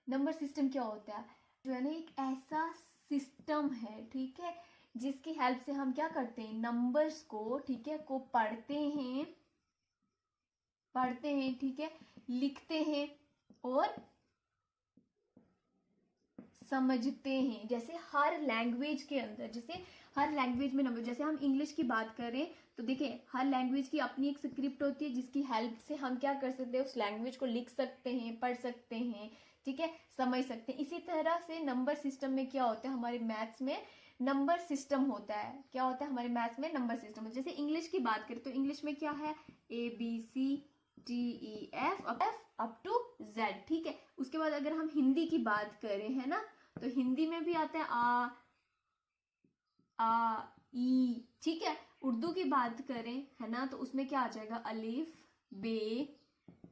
Number system क्या होता है? जो है ना एक ऐसा सिस्टम है, ठीक है, जिसकी हेल्प से हम क्या करते हैं, नंबर्स को, ठीक है, को पढ़ते हैं, ठीक है, लिखते हैं और समझते हैं। जैसे हर लैंग्वेज के अंदर, जैसे हर लैंग्वेज में नंबर, जैसे हम इंग्लिश की बात करें तो देखिए हर लैंग्वेज की अपनी एक स्क्रिप्ट होती है जिसकी हेल्प से हम क्या कर सकते हैं, उस लैंग्वेज को लिख सकते हैं, पढ़ सकते हैं, ठीक है, समझ सकते हैं। इसी तरह से नंबर सिस्टम में क्या होता है, हमारे मैथ्स में नंबर सिस्टम होता है। क्या होता है हमारे मैथ्स में, नंबर सिस्टम। जैसे इंग्लिश की बात करें तो इंग्लिश में क्या है, ABCDEF अप टू Z, ठीक है। उसके बाद अगर हम हिंदी की बात करें, है ना, तो हिंदी में भी आता है आ ई, ठीक है। उर्दू की बात करें, है ना, तो उसमें क्या आ जाएगा, अलिफ बे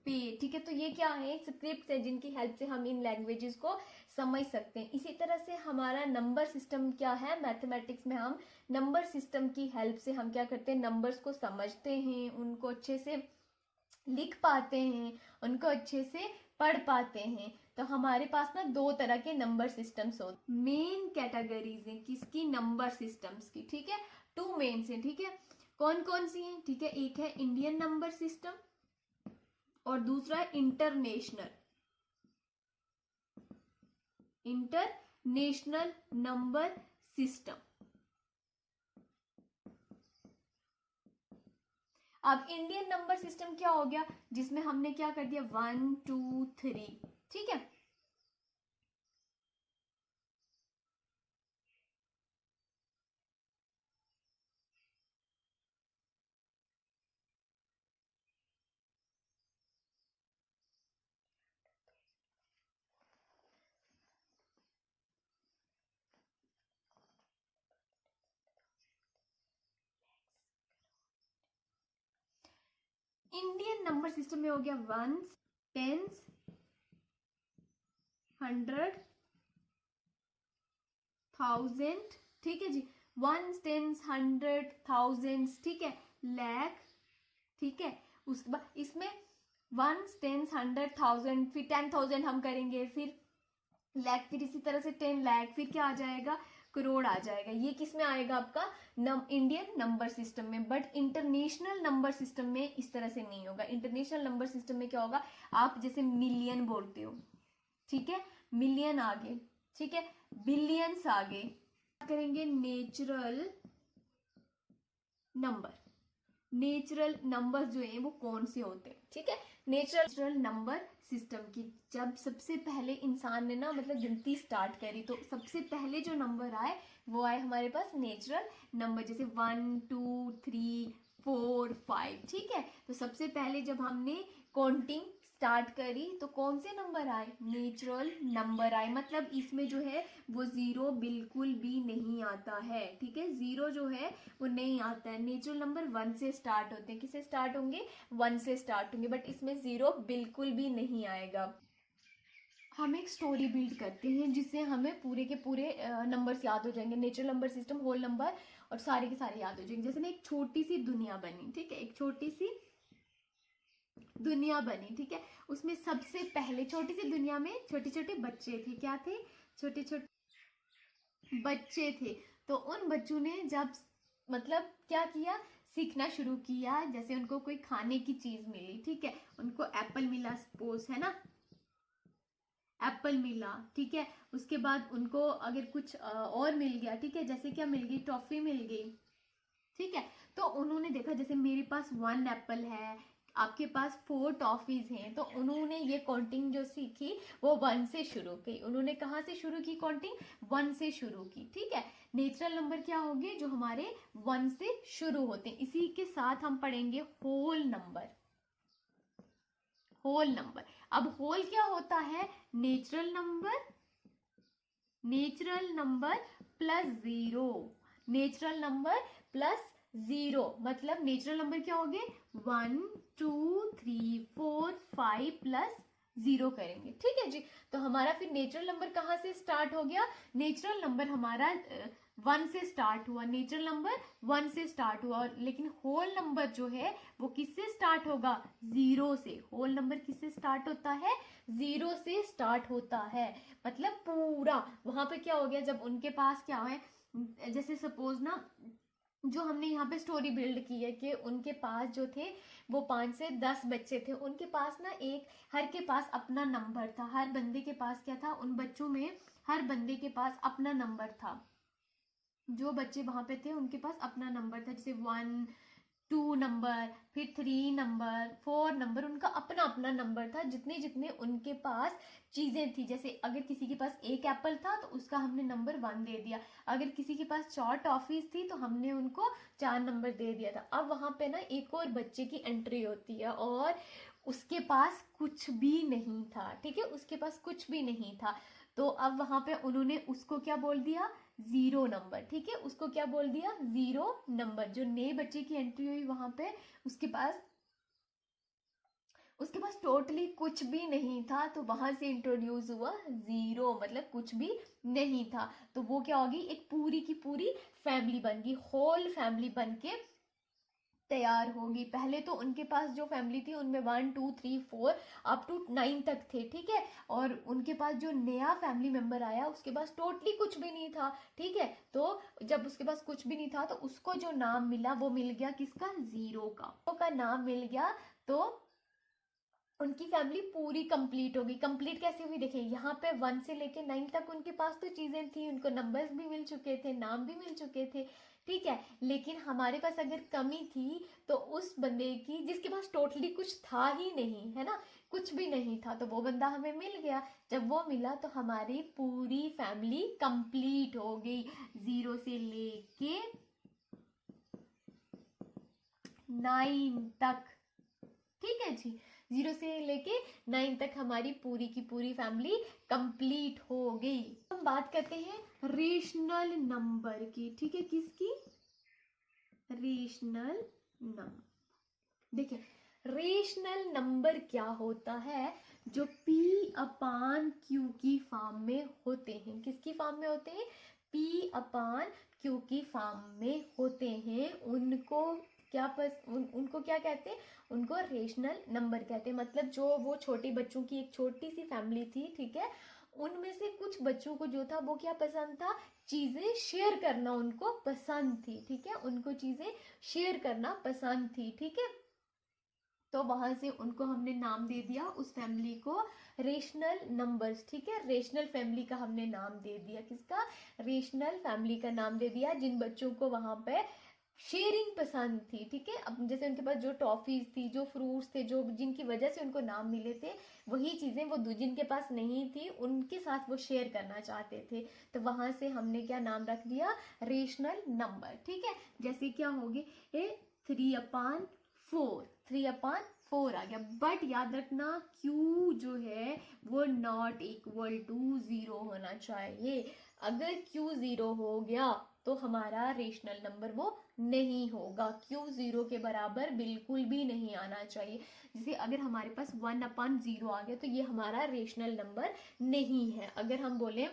पे, ठीक है। तो ये क्या है, स्क्रिप्ट है जिनकी हेल्प से हम इन लैंग्वेजेस को समझ सकते हैं। इसी तरह से हमारा नंबर सिस्टम क्या है, मैथमेटिक्स में हम नंबर सिस्टम की हेल्प से हम क्या करते हैं, नंबर्स को समझते हैं, उनको अच्छे से लिख पाते हैं, उनको अच्छे से पढ़ पाते हैं। तो हमारे पास ना दो तरह के नंबर सिस्टम्स होते, मेन कैटेगरीज हैं किसकी, नंबर सिस्टम्स की, ठीक है। टू मेन्स हैं, ठीक है। कौन कौन सी हैं, ठीक है। एक है इंडियन नंबर सिस्टम और दूसरा है इंटरनेशनल नंबर सिस्टम। अब इंडियन नंबर सिस्टम क्या हो गया, जिसमें हमने क्या कर दिया, 1 2 3, ठीक है। इंडियन नंबर सिस्टम में हो गया वंस, टेंस, हंड्रेड, थाउजेंड, ठीक है जी। वंस, टेंस, हंड्रेड, थाउजेंड्स, ठीक है, लैख, ठीक है। उसके बाद इसमें वंस, टेंस, हंड्रेड, थाउजेंड, फिर 10,000 हम करेंगे, फिर लैख, फिर इसी तरह से 10 लाख, फिर क्या आ जाएगा, करोड़ आ जाएगा। ये किस में आएगा आपका, इंडियन नंबर सिस्टम में। बट इंटरनेशनल नंबर सिस्टम में इस तरह से नहीं होगा। इंटरनेशनल नंबर सिस्टम में क्या होगा, आप जैसे मिलियन बोलते हो, ठीक है, मिलियन आगे, ठीक है, बिलियंस आगे। बात करेंगे नेचुरल नंबर। नेचुरल नंबर जो है वो कौन से होते हैं, ठीक है। नेचुरल नंबर सिस्टम की जब सबसे पहले इंसान ने ना मतलब गिनती स्टार्ट करी, तो सबसे पहले जो नंबर आए वो आए हमारे पास नेचुरल नंबर, जैसे 1 2 3 4 5, ठीक है। तो सबसे पहले जब हमने काउंटिंग स्टार्ट करी तो कौन से नंबर आए, नेचुरल नंबर आए। मतलब इसमें जो है वो जीरो बिल्कुल भी नहीं आता है, ठीक है, जीरो जो है वो नहीं आता है। नेचुरल नंबर 1 से स्टार्ट होते हैं, किससे स्टार्ट होंगे, 1 से स्टार्ट होंगे, बट इसमें जीरो बिल्कुल भी नहीं आएगा। हम एक स्टोरी बिल्ड करते हैं जिससे हमें पूरे के पूरे नंबर्स याद हो जाएंगे, natural number system, whole number और सारे के सारे याद हो जाएंगे। जैसे ना एक छोटी सी दुनिया बनी, ठीक है, एक छोटी सी दुनिया बनी, ठीक है। उसमें सबसे पहले छोटी सी दुनिया में छोटे छोटे बच्चे थे, क्या थे, छोटे छोटे बच्चे थे। तो उन बच्चों ने जब मतलब क्या किया, सीखना शुरू किया। जैसे उनको कोई खाने की चीज मिली, ठीक है, उनको एप्पल मिला सपोज, है ना, एप्पल मिला, ठीक है। उसके बाद उनको अगर कुछ और मिल गया, ठीक है, जैसे क्या मिल गई, टॉफी मिल गई, ठीक है। तो उन्होंने देखा जैसे मेरे पास 1 एप्पल है, आपके पास 4 टॉफीज हैं, तो उन्होंने ये काउंटिंग जो सीखी वो 1 से शुरू की। उन्होंने कहाँ से शुरू की काउंटिंग, 1 से शुरू की, ठीक है। नेचुरल नंबर क्या होंगे, जो हमारे 1 से शुरू होते हैं। इसी के साथ हम पढ़ेंगे होल नंबर। होल नंबर, अब होल क्या होता है, natural number plus zero, natural number plus zero. मतलब नेचुरल नंबर क्या हो गए, 1 2 3 4 5 प्लस जीरो करेंगे, ठीक है जी। तो हमारा फिर नेचुरल नंबर कहाँ से स्टार्ट हो गया, नेचुरल नंबर हमारा 1 से स्टार्ट हुआ, नेचुरल नंबर 1 से स्टार्ट हुआ, लेकिन होल नंबर जो है वो किससे स्टार्ट होगा, 0 से। होल नंबर किससे स्टार्ट होता है, 0 से स्टार्ट होता है। मतलब पूरा वहां पे क्या हो गया, जब उनके पास क्या है, जैसे सपोज ना जो हमने यहाँ पे स्टोरी बिल्ड की है कि उनके पास जो थे वो 5 से 10 बच्चे थे, उनके पास ना एक, हर के पास अपना नंबर था, हर बंदे के पास क्या था, उन बच्चों में हर बंदे के पास अपना नंबर था। जो बच्चे वहां पे थे उनके पास अपना नंबर था, जैसे 1 2 नंबर, फिर 3 नंबर, 4 नंबर, उनका अपना अपना नंबर था, जितने जितने उनके पास चीजें थी। जैसे अगर किसी के पास एक एप्पल था तो उसका हमने नंबर 1 दे दिया, अगर किसी के पास 4 टॉफीज थी तो हमने उनको 4 नंबर दे दिया था। अब वहां पे ना एक और बच्चे की एंट्री होती है और उसके पास कुछ भी नहीं था, ठीक है, उसके पास कुछ भी नहीं था। तो अब वहां पे उन्होंने उसको क्या बोल दिया, 0 नंबर, ठीक है, उसको क्या बोल दिया, 0 नंबर। जो नए बच्चे की एंट्री हुई वहां पे उसके पास टोटली कुछ भी नहीं था, तो वहां से इंट्रोड्यूस हुआ 0, मतलब कुछ भी नहीं था। तो वो क्या होगी, एक पूरी की पूरी फैमिली बन गई, होल फैमिली बन के तैयार होगी। पहले तो उनके पास जो फैमिली थी उनमें 1 2 3 4 अप टू 9 तक थे, ठीक है, और उनके पास जो नया फैमिली मेंबर आया उसके पास टोटली कुछ भी नहीं था, ठीक है। तो जब उसके पास कुछ भी नहीं था तो उसको जो नाम मिला वो मिल गया किसका, 0 का नाम मिल गया। तो उनकी फैमिली पूरी कंप्लीट होगी। कंप्लीट कैसे हुई, देखिए यहाँ पे 1 से लेके 9 तक उनके पास तो चीजें थी, उनको नंबर्स भी मिल चुके थे, नाम भी मिल चुके थे, ठीक है। लेकिन हमारे पास अगर कमी थी तो उस बंदे की जिसके पास टोटली कुछ था ही नहीं, है ना, कुछ भी नहीं था, तो वो बंदा हमें मिल गया। जब वो मिला तो हमारी पूरी फैमिली कंप्लीट हो गई, 0 से लेके 9 तक, ठीक है जी। 0 से लेके 9 तक हमारी पूरी की पूरी फैमिली कंप्लीट हो गई। हम बात करते हैं रेशनल नंबर की, ठीक है, किसकी, रेशनल नंबर। देखिए रेशनल नंबर क्या होता है, जो P अपान Q की फॉर्म में होते हैं। किसकी फॉर्म में होते हैं, P अपान Q की फॉर्म में होते हैं। उनको उनको क्या कहते हैं, उनको रेशनल नंबर कहते हैं। मतलब जो वो छोटे बच्चों की एक छोटी सी फैमिली थी, ठीक है, उनमें से कुछ बच्चों को जो था वो क्या पसंद था, चीजें शेयर करना उनको पसंद थी, ठीक है, उनको चीजें शेयर करना पसंद थी, ठीक है। तो वहां से उनको हमने नाम दे दिया, उस फैमिली को, रेशनल नंबर्स, ठीक है, रेशनल फैमिली का हमने नाम दे दिया, किसका, रेशनल फैमिली का नाम दे दिया, जिन बच्चों को वहां पे शेयरिंग पसंद थी, ठीक है। अब जैसे उनके पास जो टॉफीज थी, जो फ्रूट्स थे, जो जिनकी वजह से उनको नाम मिले थे, वही चीजें वो जिनके पास नहीं थी उनके साथ वो शेयर करना चाहते थे, तो वहां से हमने क्या नाम रख दिया, रेशनल नंबर, ठीक है। जैसे क्या होगी, 3/4 आ गया, बट याद रखना Q जो है वो नॉट इक्वल टू 0 होना चाहिए। अगर Q 0 हो गया तो हमारा रेशनल नंबर वो नहीं होगा, Q 0 के बराबर बिल्कुल भी नहीं आना चाहिए। जैसे अगर हमारे पास 1/0 आ गया तो ये हमारा रेशनल नंबर नहीं है। अगर हम बोले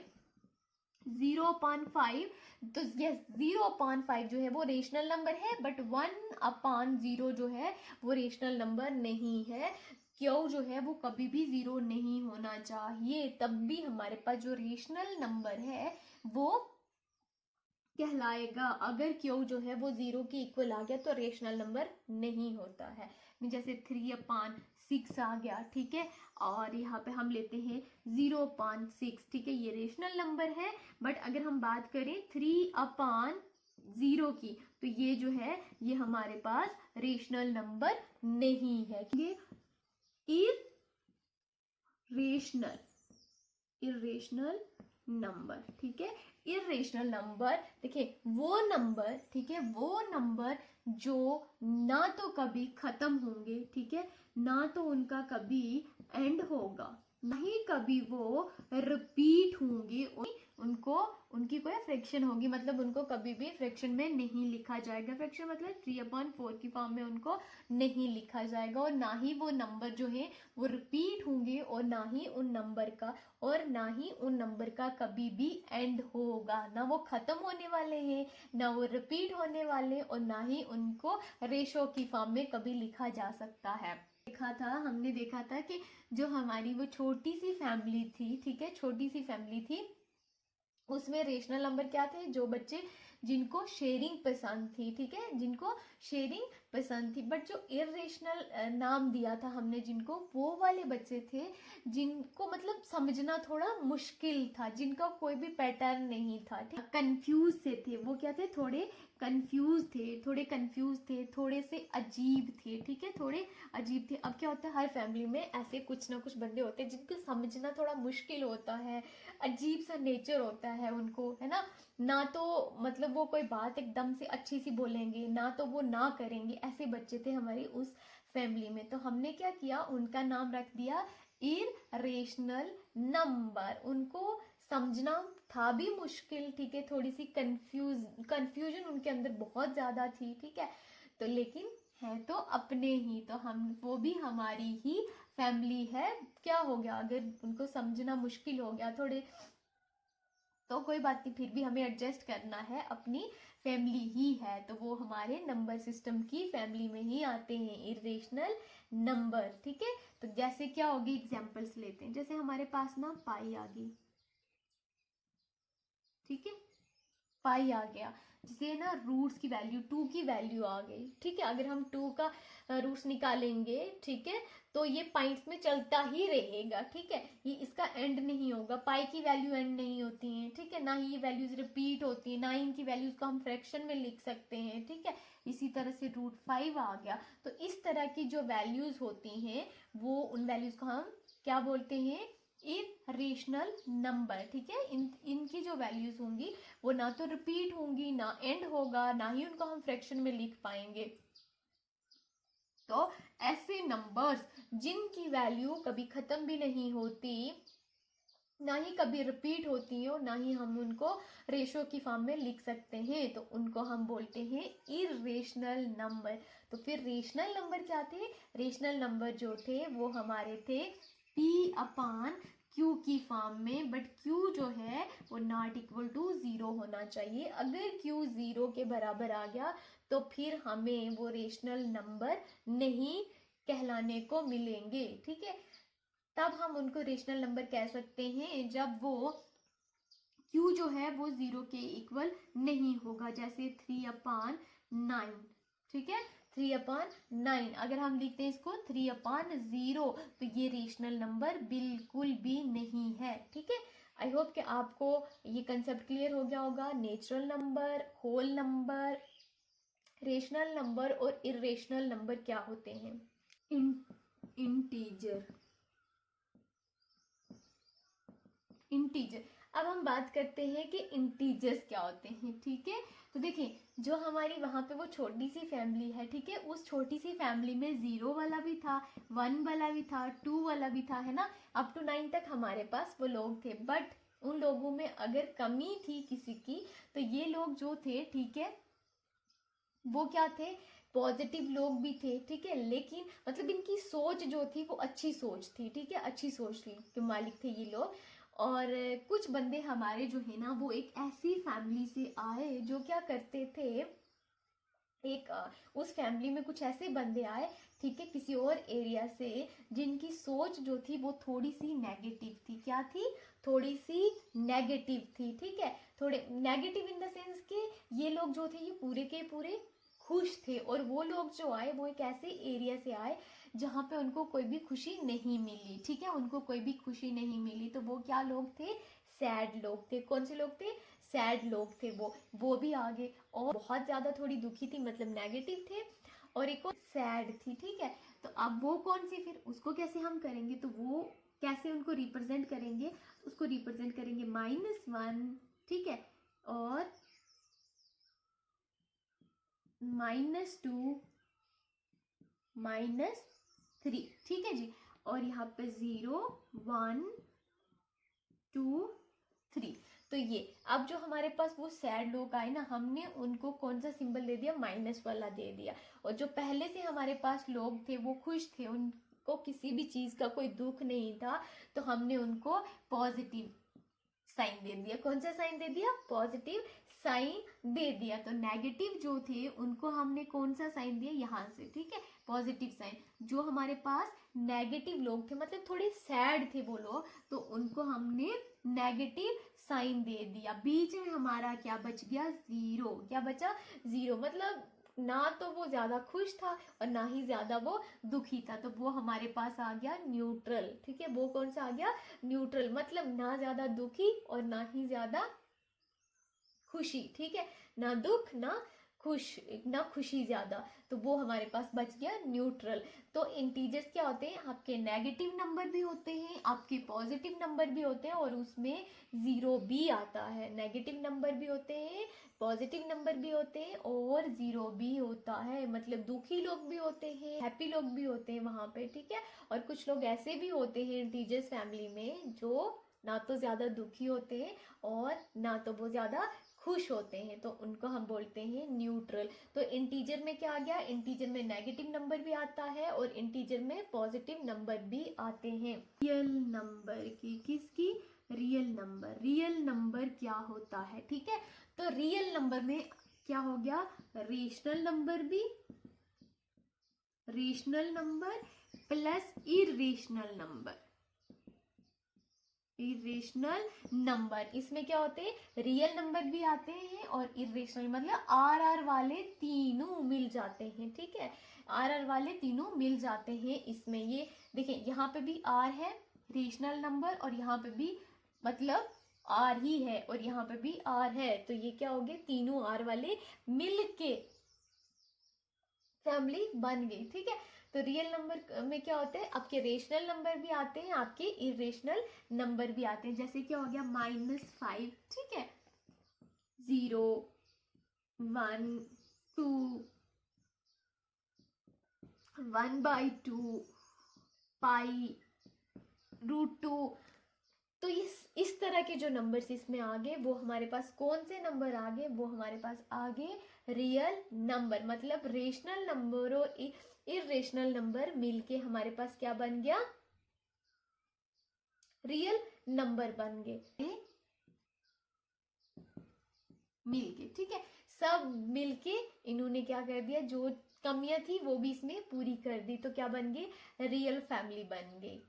0/5 तो यस 0/5 जो है वो रेशनल नंबर है, बट 1/0 जो है वो रेशनल नंबर नहीं है। क्यों जो है वो कभी भी 0 नहीं होना चाहिए, तब भी हमारे पास जो रेशनल नंबर है वो कहलाएगा। अगर क्यू जो है वो 0 के इक्वल आ गया तो रेशनल नंबर नहीं होता है। जैसे 3/6 आ गया, ठीक है, और यहाँ पे हम लेते हैं 0/6, ठीक है, ये रेशनल नंबर है। बट अगर हम बात करें 3/0 की तो ये जो है ये हमारे पास रेशनल नंबर नहीं है, ये इरेशनल नंबर, ठीक है। इरेशनल नंबर, देखिए वो नंबर, ठीक है, वो नंबर जो ना तो कभी खत्म होंगे, ठीक है, ना तो उनका कभी एंड होगा, ना ही कभी वो रिपीट होंगे, उनको उनकी कोई फ्रैक्शन होगी, मतलब उनको कभी भी फ्रैक्शन में नहीं लिखा जाएगा। फ्रैक्शन मतलब 3/4 की फॉर्म में उनको नहीं लिखा जाएगा, और ना ही वो नंबर जो है वो रिपीट होंगे, और ना ही उन नंबर का कभी भी एंड होगा, ना वो खत्म होने वाले हैं, ना वो रिपीट होने वाले, और ना ही उनको रेशो की फॉर्म में कभी लिखा जा सकता है। हमने देखा था कि जो हमारी वो छोटी सी फैमिली थी, ठीक है, छोटी सी फैमिली थी, उसमें रेशनल नंबर क्या थे, जो बच्चे जिनको शेयरिंग पसंद थी, ठीक है, जिनको शेयरिंग पसंद थी, बट जो इरेशनल नाम दिया था हमने जिनको, वो वाले बच्चे थे जिनको मतलब समझना थोड़ा मुश्किल था, जिनका कोई भी पैटर्न नहीं था, ठीक, कंफ्यूज से थे, वो क्या थे, थोड़े कंफ्यूज थे, थोड़े से अजीब थे, ठीक है, थोड़े अजीब थे। अब क्या होता है, हर फैमिली में ऐसे कुछ ना कुछ बंदे होते हैं जिनको समझना थोड़ा मुश्किल होता है, अजीब सा नेचर होता है उनको, है ना तो मतलब वो कोई बात एकदम से अच्छी सी बोलेंगे, ना तो वो ना करेंगे, ऐसे बच्चे थे हमारी उस फैमिली में। तो हमने क्या किया, उनका नाम रख दिया इरेशनल नंबर। उनको समझना था भी मुश्किल, ठीक है, थोड़ी सी कंफ्यूजन उनके अंदर बहुत ज्यादा थी, ठीक है, तो लेकिन है तो अपने ही, तो हम वो भी हमारी ही फैमिली है। क्या हो गया, अगर उनको समझना मुश्किल हो गया थोड़े, तो कोई बात नहीं, फिर भी हमें एडजस्ट करना है, अपनी फैमिली ही है, तो वो हमारे नंबर सिस्टम की फैमिली में ही आते हैं इरेशनल नंबर, ठीक है। तो जैसे क्या होगी, एग्जांपल्स लेते हैं, जैसे हमारे पास ना पाई आ गई, ठीक है, पाई आ गया, जिसे ना रूट्स की वैल्यू 2 की वैल्यू आ गई, ठीक है, अगर हम 2 का रूट्स निकालेंगे, ठीक है, तो ये पॉइंट्स में चलता ही रहेगा, ठीक है, ये इसका एंड नहीं होगा, पाई की वैल्यू एंड नहीं होती है, ठीक है, ना ही ये वैल्यूज रिपीट होती है, ना ही इनकी वैल्यूज को हम फ्रैक्शन में लिख सकते हैं, ठीक है। इसी तरह से √5 आ गया, तो इस तरह की जो वैल्यूज होती हैं वो उन वैल्यूज को हम क्या बोलते हैं, इरेशनल नंबर, ठीक है। इनकी जो वैल्यूज होंगी वो ना तो रिपीट होंगी, ना एंड होगा, ना ही उनको हम फ्रैक्शन में लिख पाएंगे। तो ऐसे नंबर्स जिनकी वैल्यू कभी खत्म भी नहीं होती, ना ही कभी रिपीट होती है, ना ही हम उनको रेशो की फॉर्म में लिख सकते हैं, तो उनको हम बोलते हैं इरेशनल नंबर। तो फिर रेशनल नंबर क्या थे, रेशनल नंबर जो थे वो हमारे थे P/Q की फॉर्म में, बट Q जो है वो नॉट इक्वल टू 0 होना चाहिए। अगर Q 0 के बराबर आ गया तो फिर हमें वो रेशनल नंबर नहीं कहलाने को मिलेंगे, ठीक है। तब हम उनको रेशनल नंबर कह सकते हैं जब वो Q जो है वो 0 के इक्वल नहीं होगा, जैसे 3/9, ठीक है, 3/9 अगर हम लिखते हैं इसको 3/0, तो ये रेशनल नंबर बिल्कुल भी नहीं है, ठीक है। आई होप कि आपको ये कंसेप्ट क्लियर हो गया होगा। Natural number, whole number, rational number और इरेशनल नंबर क्या होते हैं। Integer, integer. अब हम बात करते हैं कि इंटीजर्स क्या होते हैं, ठीक है। तो देखिए, जो हमारी वहां पे वो छोटी सी फैमिली है, ठीक है, उस छोटी सी फैमिली में 0 वाला भी था, 1 वाला भी था, 2 वाला भी था, है ना, अप टू 9 तक हमारे पास वो लोग थे। बट उन लोगों में अगर कमी थी किसी की, तो ये लोग जो थे, ठीक है, वो क्या थे, पॉजिटिव लोग भी थे, ठीक है, लेकिन मतलब इनकी सोच जो थी वो अच्छी सोच थी, ठीक है, अच्छी सोच के मालिक थे ये लोग। और कुछ बंदे हमारे जो है ना वो एक ऐसी फैमिली से आए जो क्या करते थे, एक उस फैमिली में कुछ ऐसे बंदे आए, ठीक है, किसी और एरिया से, जिनकी सोच जो थी वो थोड़ी सी नेगेटिव थी। क्या थी, थोड़ी सी नेगेटिव थी, ठीक है, थोड़े नेगेटिव इन द सेंस कि ये लोग जो थे ये पूरे के पूरे खुश थे, और वो लोग जो आए वो एक ऐसे एरिया से आए जहाँ पे उनको कोई भी खुशी नहीं मिली, ठीक है, उनको कोई भी खुशी नहीं मिली। तो वो क्या लोग थे, सैड लोग थे। कौन से लोग थे, सैड लोग थे। वो भी आगे, और बहुत ज्यादा थोड़ी दुखी थी, मतलब नेगेटिव थे, और एक और सैड थी, ठीक है। तो अब वो कौन सी, फिर उसको कैसे हम करेंगे, तो वो कैसे उनको रिप्रेजेंट करेंगे, उसको रिप्रेजेंट करेंगे -1, ठीक है, और -2, -3, ठीक है जी, और यहाँ पे 0, 1, 2, 3। तो ये अब जो हमारे पास वो सैड लोग आए ना, हमने उनको कौन सा सिंबल दे दिया, माइनस वाला दे दिया। और जो पहले से हमारे पास लोग थे वो खुश थे, उनको किसी भी चीज का कोई दुख नहीं था, तो हमने उनको पॉजिटिव साइन दे दिया। कौन सा साइन दे दिया, पॉजिटिव साइन दे दिया। तो नेगेटिव जो थे उनको हमने कौन सा साइन दिया, यहाँ से, ठीक है, पॉजिटिव साइन। जो हमारे पास नेगेटिव लोग थे, मतलब थोड़े सैड थे वो लोग, तो उनको हमने नेगेटिव साइन दे दिया। बीच में हमारा क्या बच गया, जीरो। क्या बचा, जीरो। मतलब ना तो वो ज्यादा खुश था और ना ही ज्यादा वो दुखी था, तो वो हमारे पास आ गया न्यूट्रल। ठीक है, वो कौन सा आ गया, न्यूट्रल। मतलब ना ज्यादा दुखी और ना ही ज्यादा खुशी। ठीक है, ना दुख ना खुश, ना खुशी ज्यादा, तो वो हमारे पास बच गया न्यूट्रल। तो इंटीजर्स क्या होते हैं, आपके नेगेटिव नंबर भी होते हैं, आपके पॉजिटिव नंबर भी होते हैं, और उसमें जीरो भी आता है। नेगेटिव नंबर भी होते हैं, पॉजिटिव नंबर भी होते हैं, और जीरो भी होता है। मतलब दुखी लोग भी होते हैं, हैप्पी लोग भी होते हैं वहां पे। ठीक है, और कुछ लोग ऐसे भी होते हैं इंटीजर्स फैमिली में जो ना तो ज्यादा दुखी होते हैं और ना तो वो ज्यादा खुश होते हैं, तो उनको हम बोलते हैं न्यूट्रल। तो इंटीजर में क्या आ गया, इंटीजर में नेगेटिव नंबर भी आता है और इंटीजर में पॉजिटिव नंबर भी आते हैं। रियल नंबर की, किसकी, रियल नंबर। रियल नंबर क्या होता है, ठीक है, तो रियल नंबर में क्या हो गया, रेशनल नंबर भी, rational number plus irrational number. Irrational number, इसमें क्या होते हैं, रियल नंबर भी आते हैं और इरेशनल, मतलब आर वाले तीनों मिल जाते हैं। ठीक है, आर वाले तीनों मिल जाते हैं इसमें। ये देखिए यहाँ पे भी आर है रेशनल नंबर, और यहाँ पे भी मतलब आर ही है, और यहाँ पे भी आर है, तो ये क्या हो गए, तीनों आर वाले मिल के फैमिली बन गई। ठीक है, तो रियल नंबर में क्या होता है, आपके रेशनल नंबर भी आते हैं, आपके इरेशनल नंबर भी आते हैं। जैसे क्या हो गया, -5, ठीक है, 0, 1, 2, 1/2, पाई, √2। तो इस तरह के जो नंबर्स इसमें आ गए, वो हमारे पास कौन से नंबर आ गए, वो हमारे पास आ गए रियल नंबर। मतलब रेशनल नंबर और इरेशनल नंबर मिलके हमारे पास क्या बन गया, रियल नंबर बन गए मिलके। ठीक है, सब मिलके इन्होंने क्या कर दिया, जो कमियां थी वो भी इसमें पूरी कर दी, तो क्या बन गई, रियल फैमिली बन गई।